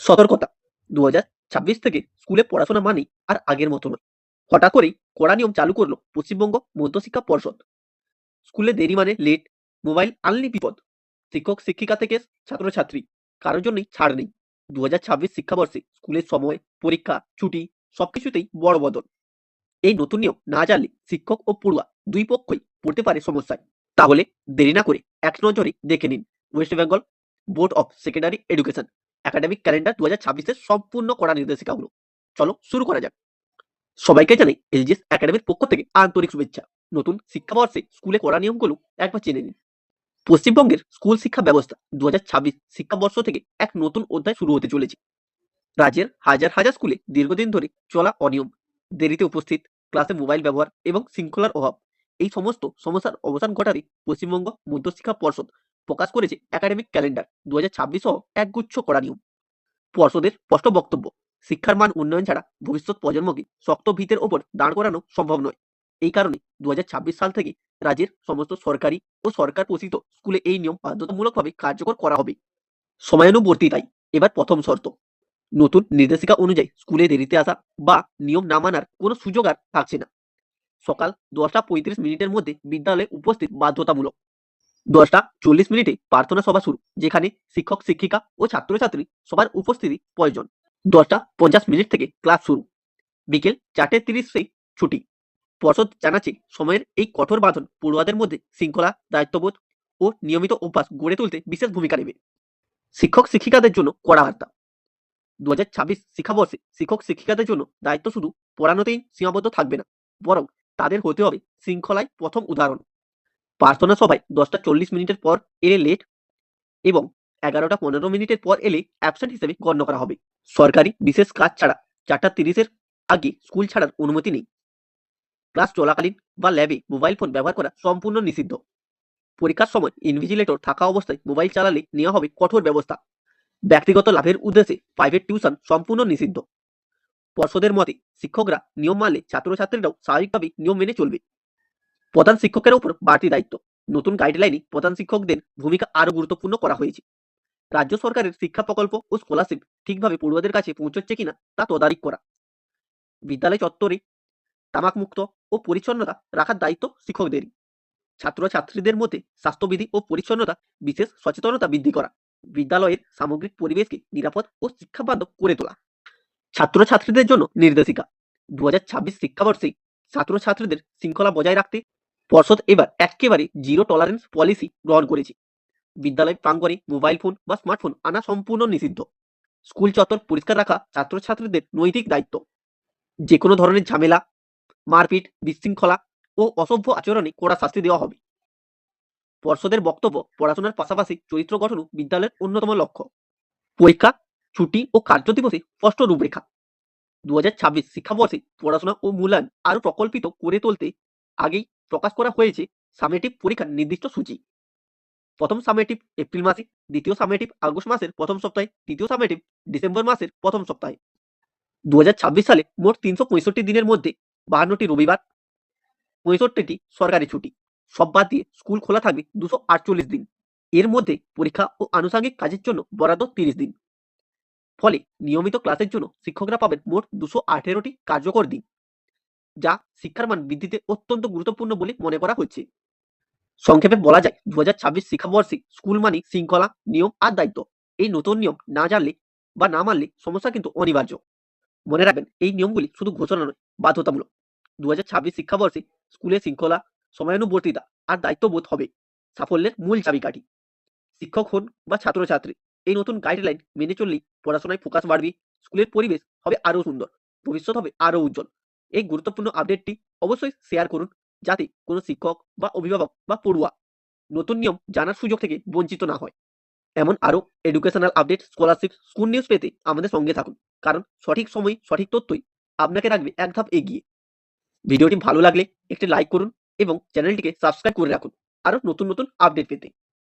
সতর্কতা, 2026 থেকে স্কুলে পড়াশোনা মানেই আর আগের মতো নয়। হঠাৎ করেই কড়া নিয়ম চালু করলো পশ্চিমবঙ্গ মধ্যশিক্ষা পর্ষদ। স্কুলে দেরি মানে লেট, মোবাইল আনলি বিপদ। শিক্ষক শিক্ষিকা থেকে ছাত্রছাত্রী, কারোর জন্যই ছাড় নেই। 2026 শিক্ষাবর্ষে স্কুলের সময়, পরীক্ষা, ছুটি সবকিছুতেই বড় বদল। এই নতুন নিয়ম না জানলে শিক্ষক ও পড়ুয়া দুই পক্ষই পড়তে পারে সমস্যায়। তাহলে দেরি না করে এক নজরে দেখে নিন West Bengal board of secondary education academic calendar 2026-এর সম্পূর্ণ করা নির্দেশিকাগুলো। চলো শুরু করা যাক। সবাইকে জানাই এলজিএস একাডেমির পক্ষ থেকে আন্তরিক শুভেচ্ছা। নতুন শিক্ষাবর্ষে স্কুলে করা নিয়মগুলো একবার জেনে নিন। পশ্চিমবঙ্গের স্কুল শিক্ষা ব্যবস্থা 2026 শিক্ষাবর্ষ থেকে এক নতুন অধ্যায় শুরু হতে চলেছে। রাজ্যের হাজার হাজার স্কুলে দীর্ঘদিন ধরে চলা অনিয়ম, দেরিতে উপস্থিত, ক্লাসে মোবাইল ব্যবহার এবং শৃঙ্খলার অভাব, এই সমস্ত সমস্যার অবসান ঘটাতে পশ্চিমবঙ্গ মধ্যশিক্ষা পর্ষদ প্রকাশ করেছে একাডেমিক ক্যালেন্ডার 2026 সহ একগুচ্ছ করা নিয়ম। পর্ষদের স্পষ্ট বক্তব্য, শিক্ষার মান উন্নয়ন ছাড়া ভবিষ্যৎ প্রজন্মকে শক্ত ভিতের ওপর দাঁড় করানো সম্ভব নয়। এই কারণে 2026 সাল থেকে রাজ্যের সমস্ত সরকারি ও সরকার পোষিত স্কুলে এই নিয়ম বাধ্যতামূলকভাবে কার্যকর করা হবে। সময়ানুবর্তিতায় এবার প্রথম শর্ত, নতুন নির্দেশিকা অনুযায়ী স্কুলে দেরিতে আসা বা নিয়ম না মানার কোনো সুযোগ আর থাকছে না। সকাল 10:35 মধ্যে বিদ্যালয়ে উপস্থিত বাধ্যতামূলক। 10:40 প্রার্থনা সভা শুরু, যেখানে শিক্ষক শিক্ষিকা ও ছাত্রছাত্রী সবার উপস্থিতি প্রয়োজন। 10:50 থেকে ক্লাস শুরু, বিকেল 4:30 ছুটি। পর্ষদ জানাচ্ছে সময়ের এই কঠোর বাঁধন পড়ুয়াদের মধ্যে শৃঙ্খলা, দায়িত্ববোধ ও নিয়মিত অভ্যাস গড়ে তুলতে বিশেষ ভূমিকা নেবে। শিক্ষক শিক্ষিকাদের জন্য কড়া বার্তা, 2026 শিক্ষাবর্ষে শিক্ষক শিক্ষিকাদের জন্য দায়িত্ব শুধু পড়ানোতেই সীমাবদ্ধ থাকবে না, বরং তাদের হতে হবে শৃঙ্খলায় প্রথম উদাহরণ। প্রার্থনা সভায় 10:40 পর এলে লেট এবং 11:15 পর এলে অ্যাবসেন্ট হিসেবে গণ্য করা হবে। সরকারি বিশেষ কাজ ছাড়া 4:30 আগে স্কুল ছাড়ার অনুমতি নেই। ক্লাস চলাকালীন বা ল্যাবে মোবাইল ফোন ব্যবহার করা সম্পূর্ণ নিষিদ্ধ। পরীক্ষার সময় ইনভিজিলেটর থাকা অবস্থায় মোবাইল চালালে নেওয়া হবে কঠোর ব্যবস্থা। ব্যক্তিগত লাভের উদ্দেশ্যে প্রাইভেট টিউশন সম্পূর্ণ নিষিদ্ধ। পর্ষদের মতে শিক্ষকরা নিয়ম মানলে ছাত্রছাত্রীরাও স্বাভাবিকভাবেই নিয়ম মেনে চলবে। প্রধান শিক্ষকের উপর বাড়তি দায়িত্ব, নতুন গাইডলাইনে প্রধান শিক্ষকদের ভূমিকা আরো গুরুত্বপূর্ণ করা হয়েছে। রাজ্য সরকারের শিক্ষা প্রকল্প ও স্কলারশিপ ঠিকভাবে পড়ুয়াদের কাছে পৌঁছচ্ছে কিনা তা তদারকি করা। বিদ্যালয় চত্বরে তামাক মুক্ত ও পরিচ্ছন্নতা রাখার দায়িত্ব শিক্ষকদেরই। ছাত্রছাত্রীদের মধ্যে স্বাস্থ্যবিধি ও পরিচ্ছন্নতা বিশেষ সচেতনতা বৃদ্ধি করা। বিদ্যালয়ের সামগ্রিক পরিবেশকে নিরাপদ ও শিক্ষাবান্ধব করে তোলা। ছাত্রছাত্রীদের জন্য নির্দেশিকা, 2026 শিক্ষাবর্ষে ছাত্রছাত্রীদের শৃঙ্খলা বজায় রাখতে পর্ষদ এবার একেবারে জিরো টলারেন্স পলিসি গ্রহণ করেছে। বিদ্যালয় প্রাঙ্গণে মোবাইল ফোন বা স্মার্টফোন আনা সম্পূর্ণ নিষিদ্ধ। স্কুল চত্বর পরিষ্কার রাখা ছাত্রছাত্রীদের নৈতিক দায়িত্ব। যে কোনো ধরনের ঝামেলা, মারপিট, বিশৃঙ্খলা ও অসভ্য আচরণে কড়া শাস্তি দেওয়া হবে। পর্ষদের বক্তব্য, পড়াশোনার পাশাপাশি চরিত্র গঠনও বিদ্যালয়ের অন্যতম লক্ষ্য। পরীক্ষা, ছুটি ও কার্যদিবসে স্পষ্ট রূপরেখা। 2026 শিক্ষাবর্ষে পড়াশোনা ও মূল্যায়ন আরো প্রকল্পিত করে তুলতে আগেই প্রকাশ করা হয়েছে সামেটিভ পরীক্ষার নির্দিষ্ট সূচি। প্রথম সামেটিভ এপ্রিল মাসে, দ্বিতীয় সামেটিভ আগস্ট মাসের প্রথম সপ্তাহে, তৃতীয় সামেটিভ ডিসেম্বর মাসের প্রথম সপ্তাহে। 2026 সালে মোট 365 দিনের মধ্যে 52টি রবিবার, 65টি সরকারি ছুটি, সব বাদ দিয়ে স্কুল খোলা থাকবে 248 দিন। এর মধ্যে পরীক্ষা ও আনুষঙ্গিক কাজের জন্য বরাদ্দ 30 দিন। ফলে নিয়মিত ক্লাসের জন্য শিক্ষকরা পাবেন মোট 218টি কার্যকর দিন, যা শিক্ষার মান বৃদ্ধিতে অত্যন্ত গুরুত্বপূর্ণ বলে মনে করা হচ্ছে। সংক্ষেপে বলা যায়, 2026 শিক্ষাবর্ষে স্কুল মানেই শৃঙ্খলা, নিয়ম আর দায়িত্ব। এই নতুন নিয়ম না জানলে বা না মানলে সমস্যা কিন্তু অনিবার্য। মনে রাখবেন, এই নিয়মগুলি শুধু ঘোষণা নয়, বাধ্যতামূলক। 2026 শিক্ষাবর্ষে স্কুলে শৃঙ্খলা, সময়ানুবর্তিতা আর দায়িত্ববোধ হবে সাফল্যের মূল চাবিকাঠি। শিক্ষক হন বা ছাত্রছাত্রী, এই নতুন গাইডলাইন মেনে চললেই পড়াশোনায় ফোকাস বাড়বে, স্কুলের পরিবেশ হবে আরো সুন্দর, ভবিষ্যৎ হবে আরো উজ্জ্বল। এই গুরুত্বপূর্ণ আপডেটটি অবশ্যই শেয়ার করুন, যাতে কোনো শিক্ষক বা অভিভাবক বা পড়ুয়া নতুন নিয়ম জানার সুযোগ থেকে বঞ্চিত না হয়। এমন আরো educational update, scholarship, school news পেতে আমাদের সঙ্গে থাকুন, কারণ সঠিক সময় সঠিক তথ্যই আপনাকে রাখবে এক ধাপ এগিয়ে। ভিডিওটি ভালো লাগলে একটি লাইক করুন এবং চ্যানেলটিকে সাবস্ক্রাইব করে রাখুন আরো নতুন নতুন আপডেট পেতে।